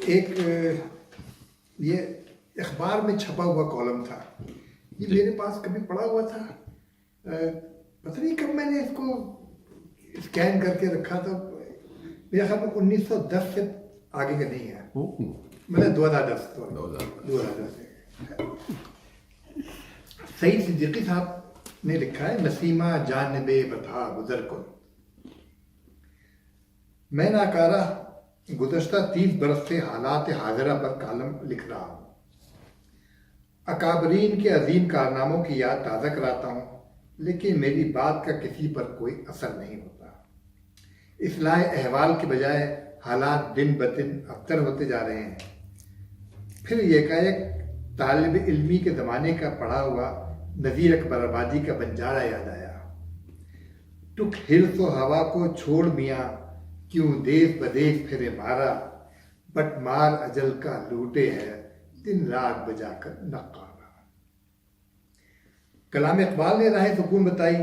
ایک یہ اخبار میں چھپا ہوا کالم تھا، یہ میرے پاس کبھی پڑا ہوا تھا، پتہ نہیں کب میں نے اس کو اسکین کر کے رکھا تھا، میرے خیال میں 1910 سے آگے کا نہیں ہے، مطلب 2010 سعید صدیقی صاحب نے لکھا ہے، نسیمہ جانب بتا گزر کن، میں ناکارہ گزشتہ 30 برس سے حالات حاضرہ پر کالم لکھ رہا ہوں، اکابرین کے عظیم کارناموں کی یاد تازہ کراتا ہوں، لیکن میری بات کا کسی پر کوئی اثر نہیں ہوتا، اصلاح احوال کے بجائے حالات دن بدن ابتر ہوتے جا رہے ہیں۔ پھر یکایک طالب علمی کے زمانے کا پڑھا ہوا نذیر اکبر آبادی کا بنجارہ یاد آیا، ٹک حرص و ہوا کو چھوڑ میاں، کیوں دیس بدیس پھرے مارا، بٹ مار اجل کا لوٹے ہے، دن رات بجا کر نقارا۔ کلام اقبال نے راہ سکون بتائی،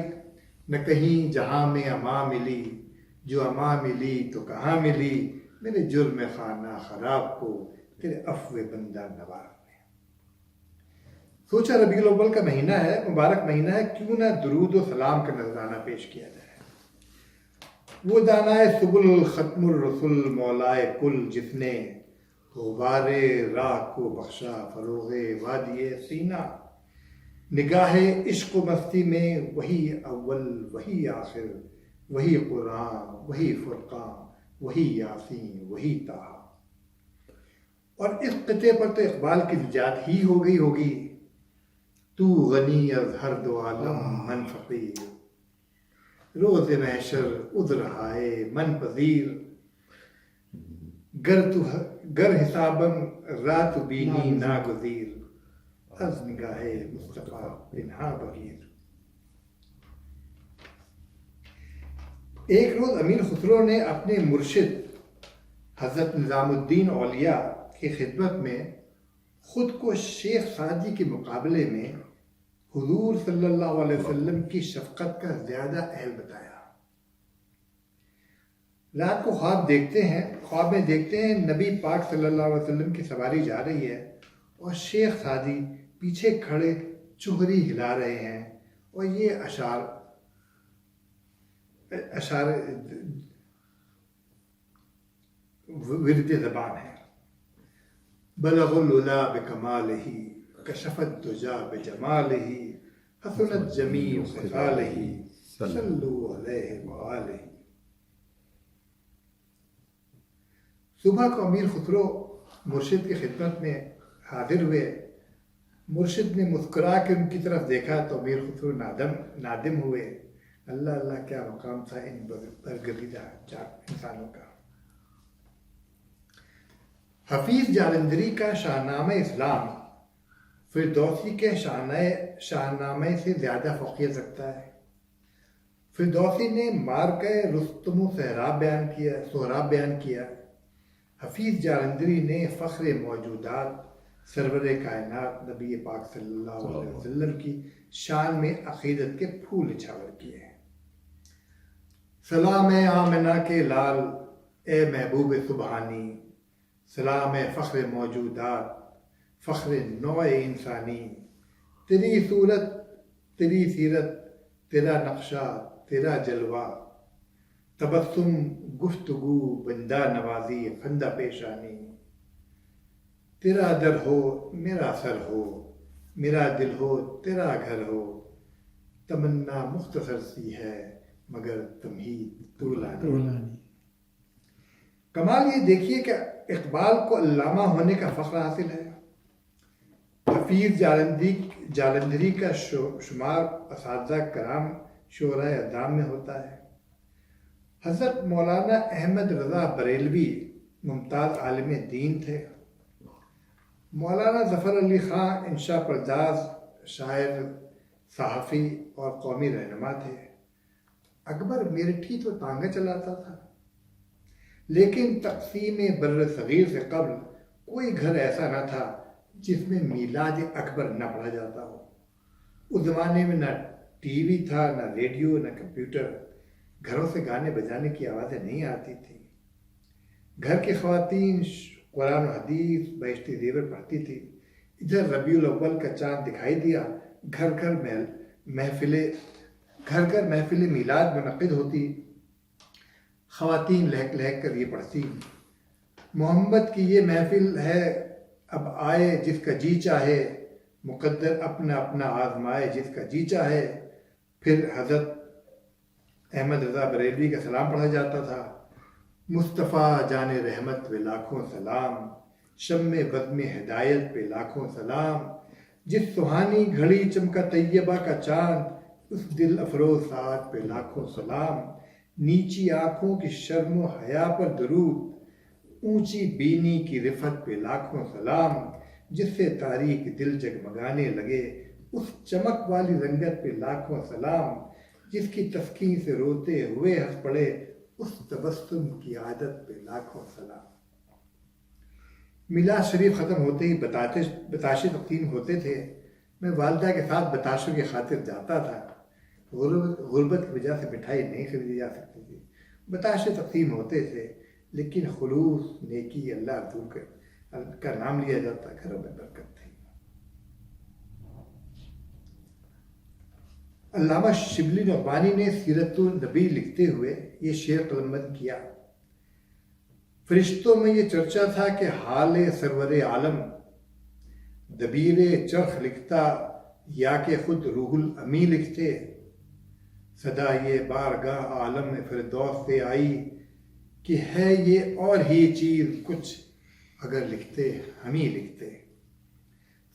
نہ کہیں جہاں میں اما ملی، جو اما ملی تو کہاں ملی، میرے جرم خانہ خراب کو تیرے عفو بندہ نواز میں۔ سوچا ربیع الاول کا مہینہ ہے، مبارک مہینہ ہے، کیوں نہ درود و سلام کا نذرانہ پیش کیا جائے۔ وہ دانائے سبل ختم الرسل مولائے کل، جس نے غبار راہ کو بخشا فروغ وادی سینا، نگاہ عشق و مستی میں وہی اول وہی آخر، وہی قرآن وہی فرقان وہی یاسین وہی طٰہٰ۔ اور اس قطعے پر تو اقبال کی نجات ہی ہو گئی ہوگی، تو غنی از ہر دو عالم من فقیر، روز محشر عذر ہائے من پذیر، گر حسابم رات بینی ناگزیر، از نگاہ مصطفیٰ پنہا بغیر۔ ایک روز امیر خسرو نے اپنے مرشد حضرت نظام الدین اولیاء کی خدمت میں خود کو شیخ سعدی کے مقابلے میں حضور صلی اللہ علیہ وسلم کی شفقت کا زیادہ اہل بتایا۔ رات کو خواب میں دیکھتے ہیں نبی پاک صلی اللہ علیہ وسلم کی سواری جا رہی ہے اور شیخ سعدی پیچھے کھڑے چغری ہلا رہے ہیں، اور یہ اشعار ورد زبان ہے۔ بلغ العلا بکمالہ، کشف الدجا بجمالہ، حسنت جمیع خصالہ، صلوا علیہ وآلہ۔ صبح کو امیر خسرو مرشد کی خدمت میں حاضر ہوئے، مرشد نے مسکرا کے ان کی طرف دیکھا تو امیر خسرو نادم ہوئے، اللہ اللہ کیا مقام تھا ان برگزیدہ انسانوں کا۔ حفیظ جالندھری کا شاہنامہ اسلام فردوسی کے شاہنامے سے زیادہ فوقیت رکھتا ہے۔ فردوسی نے مارکہ رستم و سہراب بیان کیا، حفیظ جالندھری نے فخر موجودات سرور کائنات نبی پاک صلی اللہ علیہ وسلم کی شان میں عقیدت کے پھول نچھاور کیے ہیں۔ سلام آمنہ کے لال اے محبوب سبحانی، سلام فخر موجودات فخر نوع انسانی، تیری صورت تیری سیرت تیرا نقشہ تیرا جلوہ، تبسم گفتگو بندہ نوازی خندہ پیشانی، تیرا در ہو میرا سر ہو، میرا دل ہو تیرا گھر ہو، تمنا مختصر سی ہے مگر تمہید طولانی۔ کمال یہ دیکھیے کہ اقبال کو علامہ ہونے کا فخر حاصل ہے۔ حفیظ جالندھری کا شمار اساتذہ کرام شعراء اعظام میں ہوتا ہے۔ حضرت مولانا احمد رضا بریلوی ممتاز عالم دین تھے۔ مولانا ظفر علی خان انشا پرداز شاعر، صحافی اور قومی رہنما تھے۔ اکبر میرٹھی تو تانگہ چلاتا تھا، لیکن تقسیم بر صغیر سے قبل کوئی گھر ایسا نہ تھا جس میں میلاد اکبر نہ پڑھا جاتا ہو۔ اس زمانے میں نہ ٹی وی تھا، نہ ریڈیو، نہ کمپیوٹر، گھروں سے گانے بجانے کی آوازیں نہیں آتی تھیں۔ گھر کی خواتین قرآن و حدیث بیشتی زیور پڑھتی تھی. ادھر ربیع الاول کا چاند دکھائی دیا. گھر گھر محفل میلاد منعقد ہوتی. خواتین لہک لہک کر یہ پڑھتی، محمد کی یہ محفل ہے اب آئے جس کا جی چاہے، مقدر اپنا اپنا آزمائے جس کا جی چاہے. پھر حضرت احمد رضا بریلوی کا سلام پڑھا جاتا تھا. مصطفیٰ جان رحمت پہ لاکھوں سلام، شم بزم ہدایت پہ لاکھوں سلام. جس سہانی گھڑی چمکا طیبہ کا چاند، اس دل افروز ساعت پہ لاکھوں سلام. نیچی آنکھوں کی شرم و حیا پر درود، اونچی بینی کی رفت پہ لاکھوں سلام. جس سے تاریک دل جگمگانے لگے، اس چمک والی رنگت پہ لاکھوں سلام. جس کی تسکین سے روتے ہوئے ہنس پڑے، اس تبسم کی عادت پہ لاکھوں سلام. میلاد شریف ختم ہوتے ہی بتاشے تقسیم ہوتے تھے. میں والدہ کے ساتھ بتاشوں کی خاطر جاتا تھا. غربت کی وجہ سے مٹھائی نہیں خریدی جا سکتی تھی. بتاشے تقسیم ہوتے تھے، لیکن خلوص، نیکی، اللہ دور کا نام لیا جاتا. گھروں میں برکت تھی. علامہ شبلی نعمانی نے سیرت النبی لکھتے ہوئے یہ شعر قلمبند کیا. فرشتوں میں یہ چرچا تھا کہ حال سرور عالم دبیر چرخ لکھتا، یا کہ خود روح الامی لکھتے. صدا یہ بارگاہ عالم فردوس سے آئی، کہ ہے یہ اور ہی چیز کچھ اگر لکھتے ہم ہی لکھتے.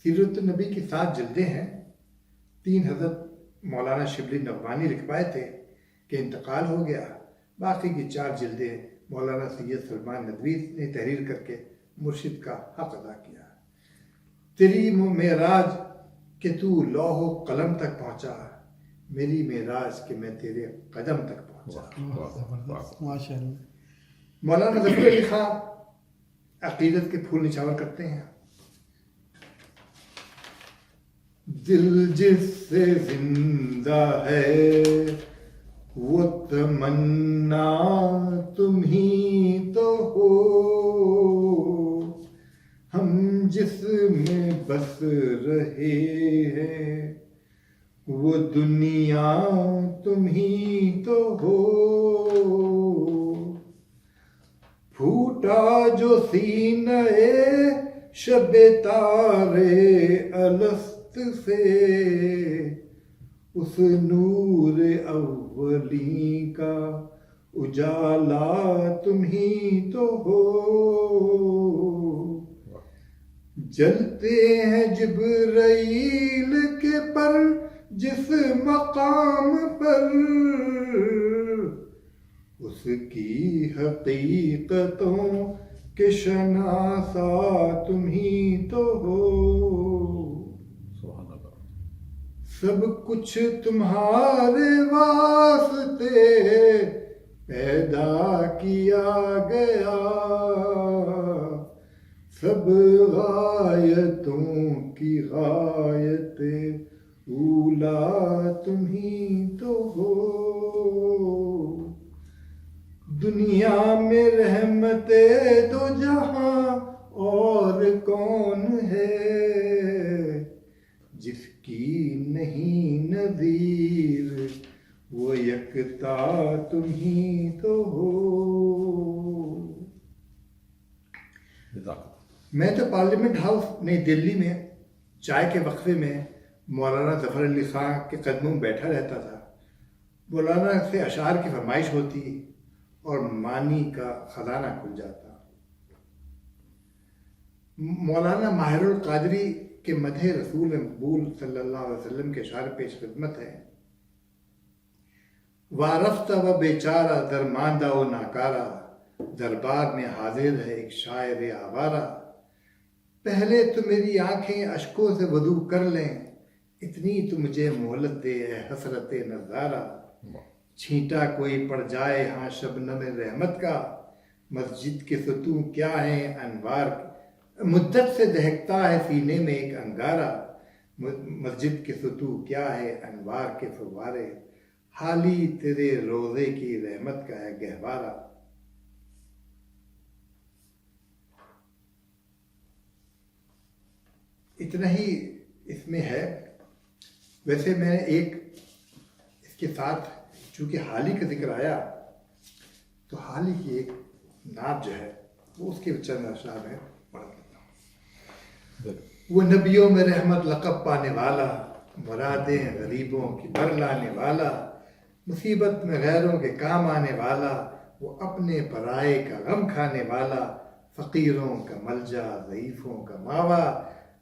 سیرت النبی کی 7 جلدیں ہیں. 3 حضرت مولانا شبلی نعمانی لکھوائے تھے کہ انتقال ہو گیا. باقی کی 4 جلدیں مولانا سید سلمان ندوی نے تحریر کر کے مرشد کا حق ادا کیا. تیری معراج کہ تو لوح و قلم تک پہنچا، میری معراج کہ میں تیرے قدم تک پہنچا. ماشاءاللہ. مولانا ظفر علی خان عقیدت کے پھول نچھاور کرتے ہیں. دل جس سے زندہ ہے وہ تمنا تم ہی تو ہو، ہم جس میں بس رہے ہیں وہ دنیا تم ہی تو ہو. پھوٹا جو سینہ شب تارے الست سے، اس نور اولی کا اجالا تم ہی تو ہو. جلتے ہیں جبرائیل کے پر جس مقام پر، اس کی حقیقتوں کے شناسا تم ہی تو ہو. سب کچھ تمہارے واسطے پیدا کیا گیا، سب غایتوں کی غایت اولا تم ہی تو ہو. دنیا میں رحمت دو جہاں اور کون ہے، جس کی نہیں نظیر وہ یکتا تم ہی تو ہو. میں تو پارلیمنٹ ہاؤس نئی دلی میں چائے کے وقفے میں مولانا ظفر علی خان کے قدموں میں بیٹھا رہتا تھا. مولانا سے اشعار کی فرمائش ہوتی اور معنی کا خزانہ کھل جاتا. مولانا ماہر القادری کے مدح رسول مقبول صلی اللہ علیہ وسلم کے اشعار پیش خدمت ہے. وارفتہ و بیچارہ درماندہ و ناکارہ، دربار میں حاضر ہے ایک شاعر آوارہ. پہلے تو میری آنکھیں اشکوں سے وضو کر لیں، اتنی تو مجھے مہلت دے اے حسرت نظارہ. چھینٹا کوئی پڑ جائے ہاں شبنم رحمت کا، مسجد کے ستون کیا ہیں انوار. مدت سے دہکتا ہے سینے میں ایک انگارہ، مسجد کے ستون کیا ہے انوار کے فوارے. حالی تیرے روزے کی رحمت کا ہے گہوارہ. اتنا ہی اس میں ہے. ویسے میں نے ایک اس کے ساتھ چونکہ حال ہی کا ذکر آیا تو حال ہی کی ایک نعت جو ہے وہ اس کے چند اشعار میں پڑھ دیتا ہوں. وہ نبیوں میں رحمت لقب پانے والا، مرادیں غریبوں کی بر لانے والا، مصیبت میں غیروں کے کام آنے والا، وہ اپنے پرائے کا غم کھانے والا، فقیروں کا ملجا، ضعیفوں کا ماوا،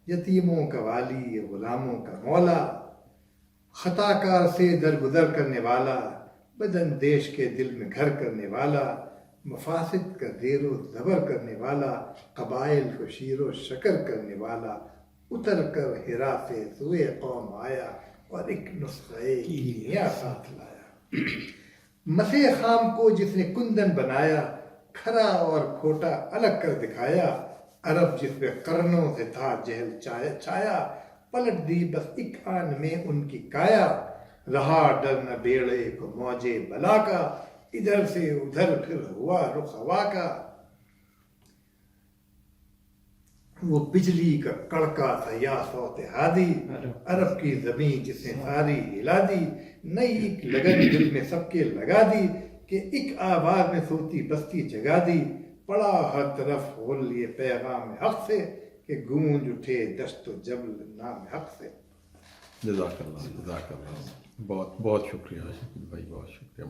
یتیموں کا والی، غلاموں کا مولا، خطا کار سے درگزر کرنے والا، بدن دیش کے دل میں گھر کرنے والا، مفاسد کا زیر و زبر کرنے والا، قبائل کو شیر و شکر کرنے والا، اتر کر ہرا سے سوئے قوم آیا اور ایک نسخہ کیمیا ساتھ لایا. مسے خام کو جس نے کندن بنایا، کھرا اور کھوٹا الگ کر دکھایا، عرب جس پہ قرنوں سے تھا جہل چھایا، پلٹ دی بس ایک آن میں ان کی کایا، رہا ڈر نہ بیڑے کو موجے بلا کا، ادھر سے ادھر پھر ہوا رخ ہوا کا. وہ بجلی کا کڑکا تھا یا صوت ہادی، عرب کی زمین جس نے ساری ہلا دی، نئی ایک لگن دل میں سب کے لگا دی، کہ ایک آواز میں سوتی بستی جگا دی، پڑا ہر طرف غل یہ پیغام حق سے، کہ گونج اٹھے دشت و جبل نام حق سے. جزاک اللہ، جزاک اللہ. بہت بہت شکریہ شکیل بھائی، بہت شکریہ.